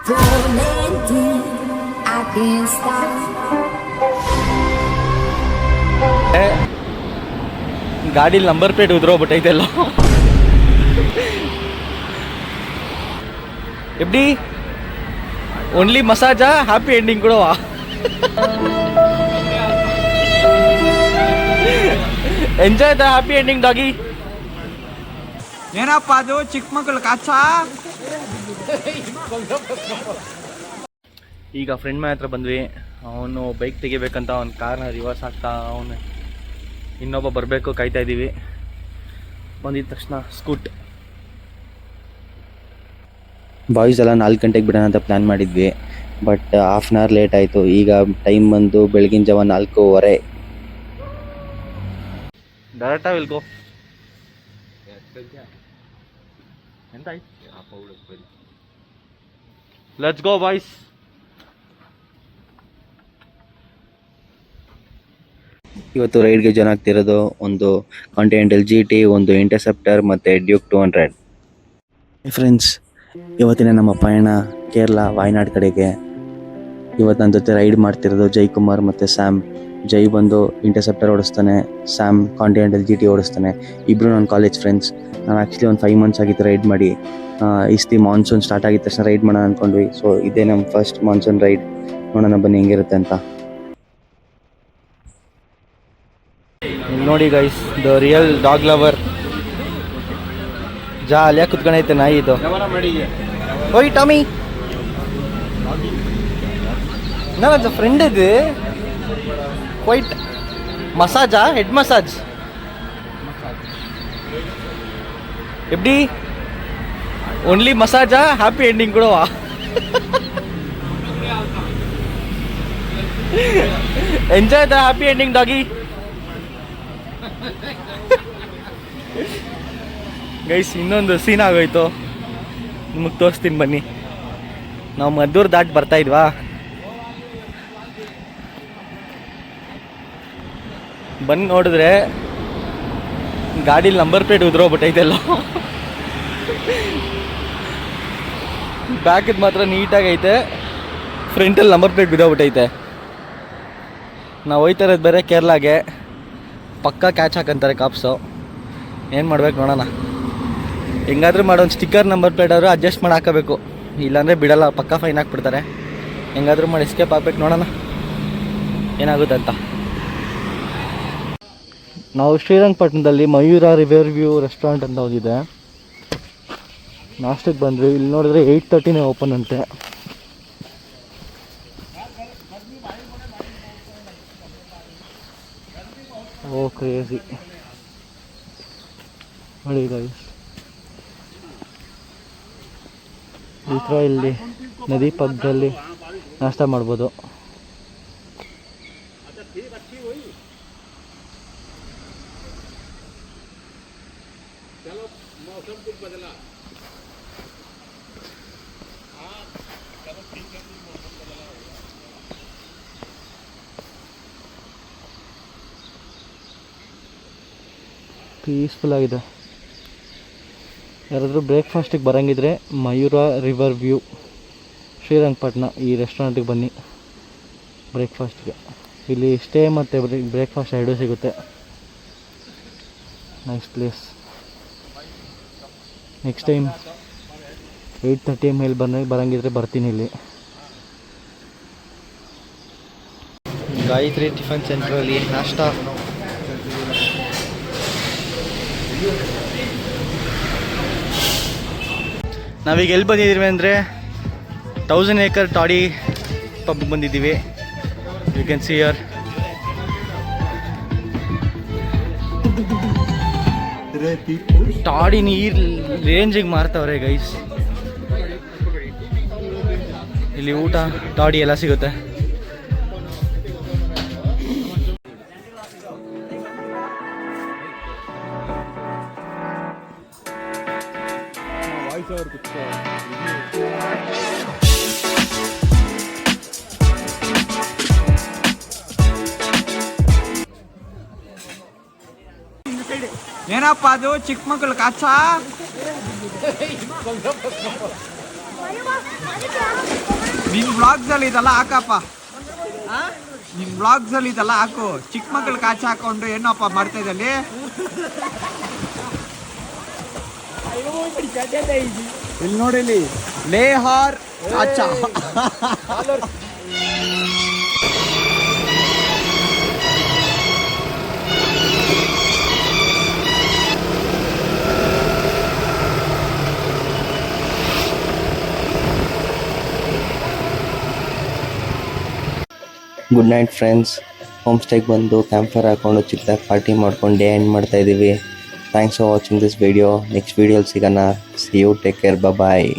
pulling through, I can't stop. ಗಾಡಿಲಿ number plate ಉದ್ರೋಗ್ಬಿಟ್ಟೈತೆಲ್ಲ. ಎಬ್ಡಿ ಓನ್ಲಿ ಮಸಾಜಾ ಹ್ಯಾಪಿ ಎಂಡಿಂಗ್ ಕೊಡುವ. Enjoy the happy ending doggy. ಏನಪ್ಪ ಅದು ಚಿಕ್ಕ ಮಕ್ಕಳು ಕಾಚ. ಈಗ ಫ್ರೆಂಡ್ ಮನೆ ಹತ್ರ ಬಂದ್ವಿ. ಅವನು ಬೈಕ್ ತೆಗಿಬೇಕಂತ ಅವ್ನ ಕಾರ್ನ ರಿವರ್ಸ್ ಆಗ್ತಾ ಅವನು. ಇನ್ನೊಬ್ಬ ಬರಬೇಕು, ಕಾಯ್ತಾ ಇದ್ದೀವಿ. ಬಂದಿದ ತಕ್ಷಣ ಸ್ಕೂಟ್. ಬಾಯ್ಸ್ ಎಲ್ಲ 4 ಗಂಟೆಗೆ ಬಿಡೋಣ ಅಂತ ಪ್ಲ್ಯಾನ್ ಮಾಡಿದ್ವಿ. But half an hour late ಆಯಿತು. ಈಗ ಟೈಮ್ ಬಂದು ಬೆಳಗಿನ ಜಾವ 4:15. ಡೈರೆಕ್ಟಾ will go. Let's go boys. ಇವತ್ತು ರೈಡ್ಗೆ ಜಾಯ್ನ್ ಆಗ್ತಿರೋದು ಒಂದು ಕಾಂಟಿನೆಂಟಲ್ GT, ಒಂದು ಇಂಟರ್ಸೆಪ್ಟರ್ ಮತ್ತು ಡ್ಯೂಕ್ 200. ಫ್ರೆಂಡ್ಸ್, ಇವತ್ತಿನ ನಮ್ಮ ಪಯಣ ಕೇರಳ ವಾಯನಾಡ್ ಕಡೆಗೆ. ಇವತ್ತು ನನ್ನ ಜೊತೆ ರೈಡ್ ಮಾಡ್ತಿರೋದು ಜೈಕುಮಾರ್ ಮತ್ತು ಸ್ಯಾಮ್. ಜೈ ಬಂದು ಇಂಟರ್ಸೆಪ್ಟರ್ ಓಡಿಸ್ತಾನೆ, ಸ್ಯಾಮ್ ಕಾಂಟಿನೆಂಟಲ್ GT ಓಡಿಸ್ತಾನೆ. ಇಬ್ಬರು ನನ್ನ ಕಾಲೇಜ್ ಫ್ರೆಂಡ್ಸ್. ನಾವು ಆ್ಯಕ್ಚುಲಿ ಒಂದು 5 ಮಂತ್ಸ್ ಆಗಿತ್ತು ರೈಡ್ ಮಾಡಿ. ಇಸ್ತಿ ಮಾನ್ಸೂನ್ ಸ್ಟಾರ್ಟ್ ಆಗಿದ ತಕ್ಷಣ ರೈಡ್ ಮಾಡೋಣ ಅಂದ್ಕೊಂಡ್ವಿ. ಸೊ ಇದೇ ನಮ್ಮ ಫಸ್ಟ್ ಮಾನ್ಸೂನ್ ರೈಡ್. ನೋಡೋಣ ಬನ್ನಿ ಹೆಂಗಿರುತ್ತೆ ಅಂತ. ನೋಡಿ guys, the real dog lover. ಜಾಲಿಯಾಗಿ ಕುತ್ಕೊಂಡೈತೆ ನಾಯಿ ಇದು. ಓಯ್ ಟಾಮಿ, ನನ್ನ ಫ್ರೆಂಡ್ ಇದು. ಕ್ವೈಟ್ ಮಸಾಜಾ, ಹೆಡ್ ಮಸಾಜ್. ಎಬ್ಡಿ ಓನ್ಲಿ ಮಸಾಜಾ ಹ್ಯಾಪಿ ಎಂಡಿಂಗ್ ಕೊಡುವ. Enjoy the happy ending doggy. Guys, ಇನ್ನೊಂದು ಸೀನ್ ಆಗೋಯ್ತು, ನಿಮಗೆ ತೋರಿಸ್ತೀನಿ ಬನ್ನಿ. ನಾವು ಮದ್ದೂರು ದಾಟಿ ಬರ್ತಾ ಇದ್ವಾ, ಬಂದು ನೋಡಿದ್ರೆ ಗಾಡೀಲಿ ನಂಬರ್ ಪ್ಲೇಟ್ ಉದ್ರೋಗ್ಬಿಟ್ಟೈತೆಲ್ಲ. ಬ್ಯಾಕಿದ್ ಮಾತ್ರ ನೀಟಾಗೈತೆ, ಫ್ರಂಟಲ್ಲಿ ನಂಬರ್ ಪ್ಲೇಟ್ ಬಿದ್ದೋಗ್ಬಿಟ್ಟೈತೆ. ನಾವು ಹೋಯ್ತಾ ಇರೋದು ಬೇರೆ ಕೇರಳಾಗೆ. ಪಕ್ಕಾ ಕ್ಯಾಚ್ ಹಾಕಂತಾರೆ ಕಾಪ್ಸು. ಏನು ಮಾಡ್ಬೇಕು ನೋಡೋಣ. ಹೆಂಗಾದ್ರೂ ಮಾಡೋದು ಸ್ಟಿಕ್ಕರ್ ನಂಬರ್ ಪ್ಲೇಟ್ ಆದರೂ ಅಡ್ಜಸ್ಟ್ ಮಾಡಿ ಹಾಕೋಬೇಕು, ಇಲ್ಲಾಂದರೆ ಬಿಡಲ್ಲ, ಪಕ್ಕಾ ಫೈನ್ ಹಾಕ್ಬಿಡ್ತಾರೆ. ಹೆಂಗಾದ್ರೂ ಮಾಡಿ ಎಸ್ಕೇಪ್ ಆಗ್ಬೇಕು, ನೋಡೋಣ ಏನಾಗುತ್ತೆ ಅಂತ. ನಾವು ಶ್ರೀರಂಗಪಟ್ಟಣದಲ್ಲಿ ಮಯೂರ ರಿವರ್ ವ್ಯೂ ರೆಸ್ಟೋರೆಂಟ್ ಅಂತ ಹೋಗಿದೆ. ನಾಷ್ಟಕ್ಕೆ ಬಂದ್ವಿ. ಇಲ್ಲಿ ನೋಡಿದ್ರೆ 8:30 ಓಪನ್ ಅಂತೆ. ಓ ಕ್ರೇಜಿ ನೋಡಿ ಗೈಸ್, ಈ ಥರ ಇಲ್ಲಿ ನದಿ ಪಕ್ಕದಲ್ಲಿ ನಾಷ್ಟ ಮಾಡ್ಬೋದು. ಪೀಸ್ಫುಲ್ ಆಗಿದೆ. ಯಾರಾದರೂ ಬ್ರೇಕ್ಫಾಸ್ಟಿಗೆ ಬರೋಂಗಿದ್ರೆ ಮಯೂರ ರಿವರ್ ವ್ಯೂ ಶ್ರೀರಂಗಪಟ್ಟಣ ಈ ರೆಸ್ಟೋರೆಂಟಿಗೆ ಬನ್ನಿ ಬ್ರೇಕ್ಫಾಸ್ಟ್ಗೆ. ಇಲ್ಲಿ ಸ್ಟೇ ಮತ್ತು ಬ್ರೇಕ್ಫಾಸ್ಟ್ ಎರಡೂ ಸಿಗುತ್ತೆ. Nice place. ನೆಕ್ಸ್ಟ್ ಟೈಮ್ 8:30 ಮೇಲೆ ಬರೋಂಗಿದ್ರೆ ಬರ್ತೀನಿ ಇಲ್ಲಿ. ಗಾಯತ್ರಿ ಟಿಫನ್ ಸೆಂಟ್ರಲ್ಲಿ ನಾಷ್ಟ. ನಾವೀಗ ಎಲ್ಲಿ ಬಂದಿದ್ದೀವಿ ಅಂದರೆ 1000 acre ಟಾಡಿ ಪಬ್ಗೆ ಬಂದಿದ್ದೀವಿ. You can see here. Toddy ನೀರು ರೇಂಜಿಗೆ ಮಾರ್ತಾವ್ರೆ ಗೈಸ್. ಇಲ್ಲಿ ಊಟ ಟಾಡಿ ಎಲ್ಲ ಸಿಗುತ್ತೆ. ಏನಪ್ಪ ಅದು ಚಿಕ್ಕ ಮಕ್ಕಳು ಕಾಚ. ನಿನ್ ಬ್ಲಾಗ್ಸ್ ಅಲ್ಲಿ ಇದೆಲ್ಲ ಹಾಕಪ್ಪ, ನಿನ್ ಬ್ಲಾಗ್ಸ್ ಅಲ್ಲಿ ಇದೆಲ್ಲ ಹಾಕು. ಚಿಕ್ಕ ಮಕ್ಳು ಕಾಚ ಹಾಕೊಂಡು ಏನಪ್ಪ ಮಾಡ್ತಾ ಇದ್ದಲ್ಲಿ? ಇಲ್ಲಿ ನೋಡಿ, ಇಲ್ಲಿ ಲೇಹಾರ್ ಕಾಚ. Good night friends. ಹೋಮ್ ಸ್ಟೇಗೆ ಬಂದು ಕ್ಯಾಂಪ್ ಫೈರ್ ಹಾಕೊಂಡು ಚಿಕ್ಕದಾಗಿ ಪಾರ್ಟಿ ಮಾಡ್ಕೊಂಡು ಡೇ ಎಂಡ್ ಮಾಡ್ತಾ ಇದ್ದೀವಿ. Thanks for watching this video. Next ವಿಡಿಯೋಲಿ ಸಿಗೋಣ. See you, take care, bye.